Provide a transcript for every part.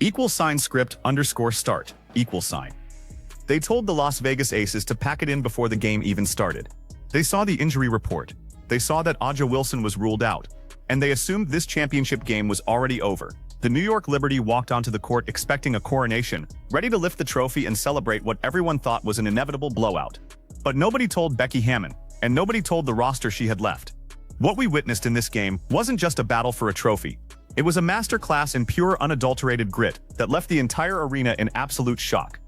=script_start, =. They told the Las Vegas Aces to pack it in before the game even started. They saw the injury report. They saw that A'ja Wilson was ruled out. And they assumed this championship game was already over. The New York Liberty walked onto the court expecting a coronation, ready to lift the trophy and celebrate what everyone thought was an inevitable blowout. But nobody told Becky Hammon, and nobody told the roster she had left. What we witnessed in this game wasn't just a battle for a trophy. It was a masterclass in pure unadulterated grit that left the entire arena in absolute shock.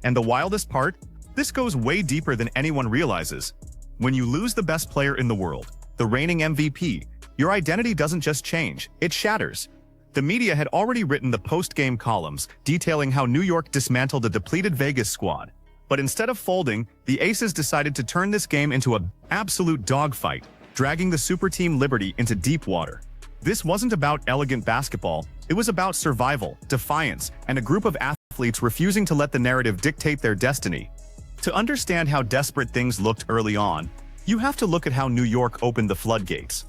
And the wildest part? This goes way deeper than anyone realizes. When you lose the best player in the world, the reigning MVP, your identity doesn't just change, it shatters. The media had already written the post-game columns detailing how New York dismantled a depleted Vegas squad. But instead of folding, the Aces decided to turn this game into an absolute dogfight, dragging the super team Liberty into deep water. This wasn't about elegant basketball, it was about survival, defiance, and a group of athletes refusing to let the narrative dictate their destiny. To understand how desperate things looked early on, you have to look at how New York opened the floodgates.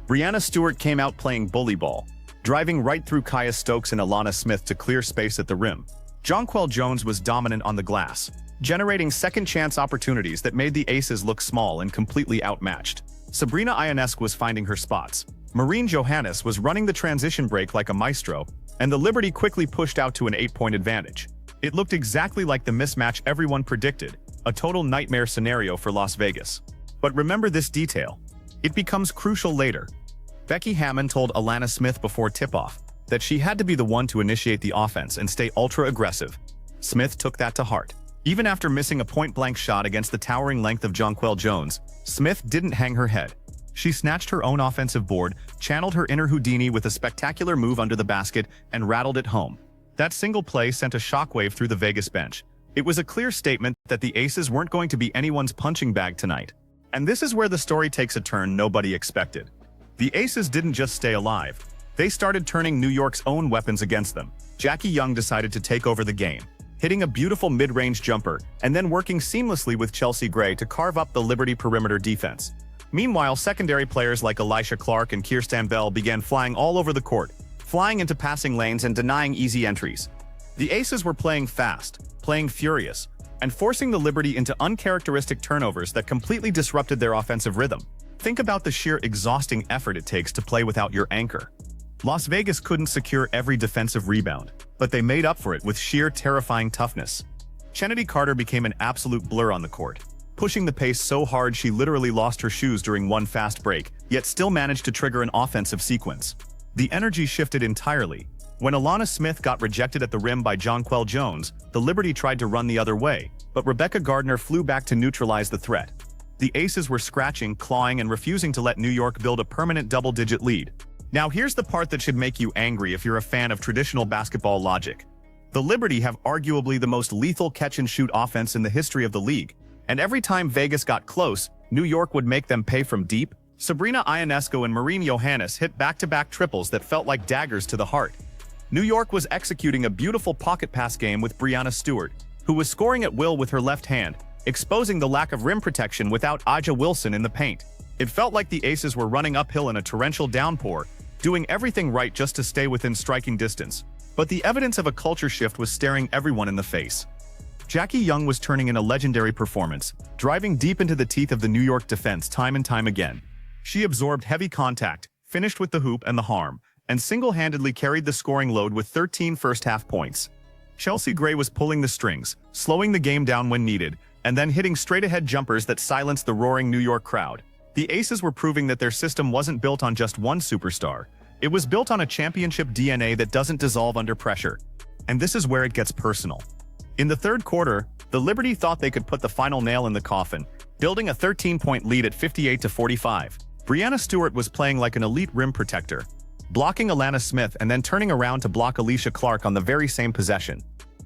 Breanna Stewart came out playing bully ball, driving right through Kaya Stokes and Alana Smith to clear space at the rim. Jonquel Jones was dominant on the glass, generating second-chance opportunities that made the Aces look small and completely outmatched. Sabrina Ionescu was finding her spots. Maureen Johannes was running the transition break like a maestro, and the Liberty quickly pushed out to an 8-point advantage. It looked exactly like the mismatch everyone predicted, a total nightmare scenario for Las Vegas. But remember this detail. It becomes crucial later. Becky Hammon told Alana Smith before tip-off that she had to be the one to initiate the offense and stay ultra-aggressive. Smith took that to heart. Even after missing a point-blank shot against the towering length of Jonquel Jones, Smith didn't hang her head. She snatched her own offensive board, channeled her inner Houdini with a spectacular move under the basket, and rattled it home. That single play sent a shockwave through the Vegas bench. It was a clear statement that the Aces weren't going to be anyone's punching bag tonight. And this is where the story takes a turn nobody expected. The Aces didn't just stay alive. They started turning New York's own weapons against them. Jackie Young decided to take over the game, hitting a beautiful mid-range jumper and then working seamlessly with Chelsea Gray to carve up the Liberty perimeter defense. Meanwhile, secondary players like Alicia Clark and Kirsten Bell began flying all over the court, flying into passing lanes and denying easy entries. The Aces were playing fast, playing furious, and forcing the Liberty into uncharacteristic turnovers that completely disrupted their offensive rhythm. Think about the sheer exhausting effort it takes to play without your anchor. Las Vegas couldn't secure every defensive rebound, but they made up for it with sheer terrifying toughness. Chennedy Carter became an absolute blur on the court, pushing the pace so hard she literally lost her shoes during one fast break, yet still managed to trigger an offensive sequence. The energy shifted entirely. When Alana Smith got rejected at the rim by Jonquel Jones, the Liberty tried to run the other way, but Rebecca Gardner flew back to neutralize the threat. The Aces were scratching, clawing, and refusing to let New York build a permanent double-digit lead. Now here's the part that should make you angry if you're a fan of traditional basketball logic. The Liberty have arguably the most lethal catch-and-shoot offense in the history of the league, and every time Vegas got close, New York would make them pay from deep. Sabrina Ionescu and Maureen Johannes hit back-to-back triples that felt like daggers to the heart. New York was executing a beautiful pocket pass game with Breanna Stewart, who was scoring at will with her left hand, exposing the lack of rim protection without A'ja Wilson in the paint. It felt like the Aces were running uphill in a torrential downpour, doing everything right just to stay within striking distance. But the evidence of a culture shift was staring everyone in the face. Jackie Young was turning in a legendary performance, driving deep into the teeth of the New York defense time and time again. She absorbed heavy contact, finished with the hoop and the harm, and single-handedly carried the scoring load with 13 first-half points. Chelsea Gray was pulling the strings, slowing the game down when needed, and then hitting straight-ahead jumpers that silenced the roaring New York crowd. The Aces were proving that their system wasn't built on just one superstar. It was built on a championship DNA that doesn't dissolve under pressure. And this is where it gets personal. In the third quarter, the Liberty thought they could put the final nail in the coffin, building a 13-point lead at 58-45. Breanna Stewart was playing like an elite rim protector, blocking Alana Smith and then turning around to block Alicia Clark on the very same possession.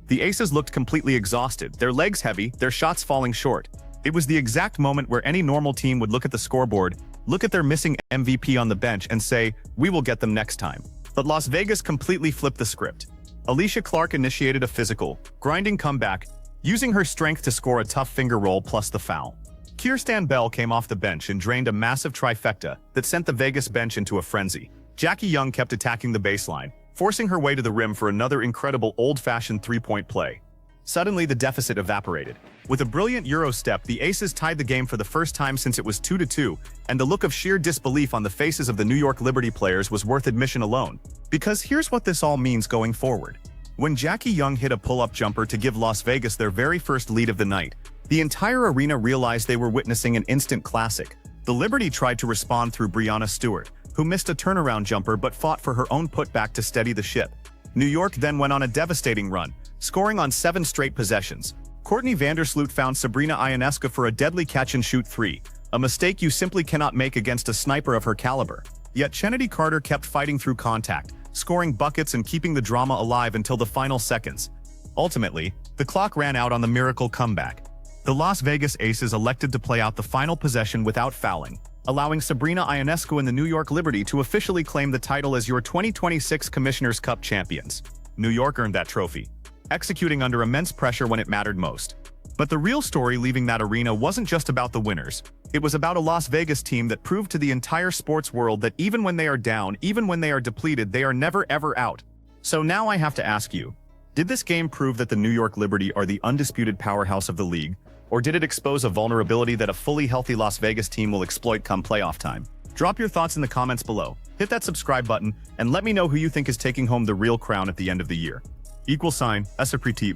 The Aces looked completely exhausted, their legs heavy, their shots falling short. It was the exact moment where any normal team would look at the scoreboard, look at their missing MVP on the bench and say, "We will get them next time." But Las Vegas completely flipped the script. Alicia Clark initiated a physical, grinding comeback, using her strength to score a tough finger roll plus the foul. Kirsten Bell came off the bench and drained a massive trifecta that sent the Vegas bench into a frenzy. Jackie Young kept attacking the baseline, forcing her way to the rim for another incredible old-fashioned three-point play. Suddenly, the deficit evaporated. With a brilliant Euro step, the Aces tied the game for the first time since it was 2-2, and the look of sheer disbelief on the faces of the New York Liberty players was worth admission alone. Because here's what this all means going forward. When Jackie Young hit a pull-up jumper to give Las Vegas their very first lead of the night, the entire arena realized they were witnessing an instant classic. The Liberty tried to respond through Breanna Stewart, who missed a turnaround jumper but fought for her own putback to steady the ship. New York then went on a devastating run, scoring on 7 straight possessions. Courtney Vandersloot found Sabrina Ionescu for a deadly catch-and-shoot three, a mistake you simply cannot make against a sniper of her caliber. Yet Chennedy Carter kept fighting through contact, scoring buckets and keeping the drama alive until the final seconds. Ultimately, the clock ran out on the miracle comeback. The Las Vegas Aces elected to play out the final possession without fouling, allowing Sabrina Ionescu and the New York Liberty to officially claim the title as your 2026 Commissioner's Cup champions. New York earned that trophy, executing under immense pressure when it mattered most. But the real story leaving that arena wasn't just about the winners. It was about a Las Vegas team that proved to the entire sports world that even when they are down, even when they are depleted, they are never ever out. So now I have to ask you, did this game prove that the New York Liberty are the undisputed powerhouse of the league? Or did it expose a vulnerability that a fully healthy Las Vegas team will exploit come playoff time? Drop your thoughts in the comments below, hit that subscribe button, and let me know who you think is taking home the real crown at the end of the year. =SAPRETI_END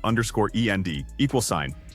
=.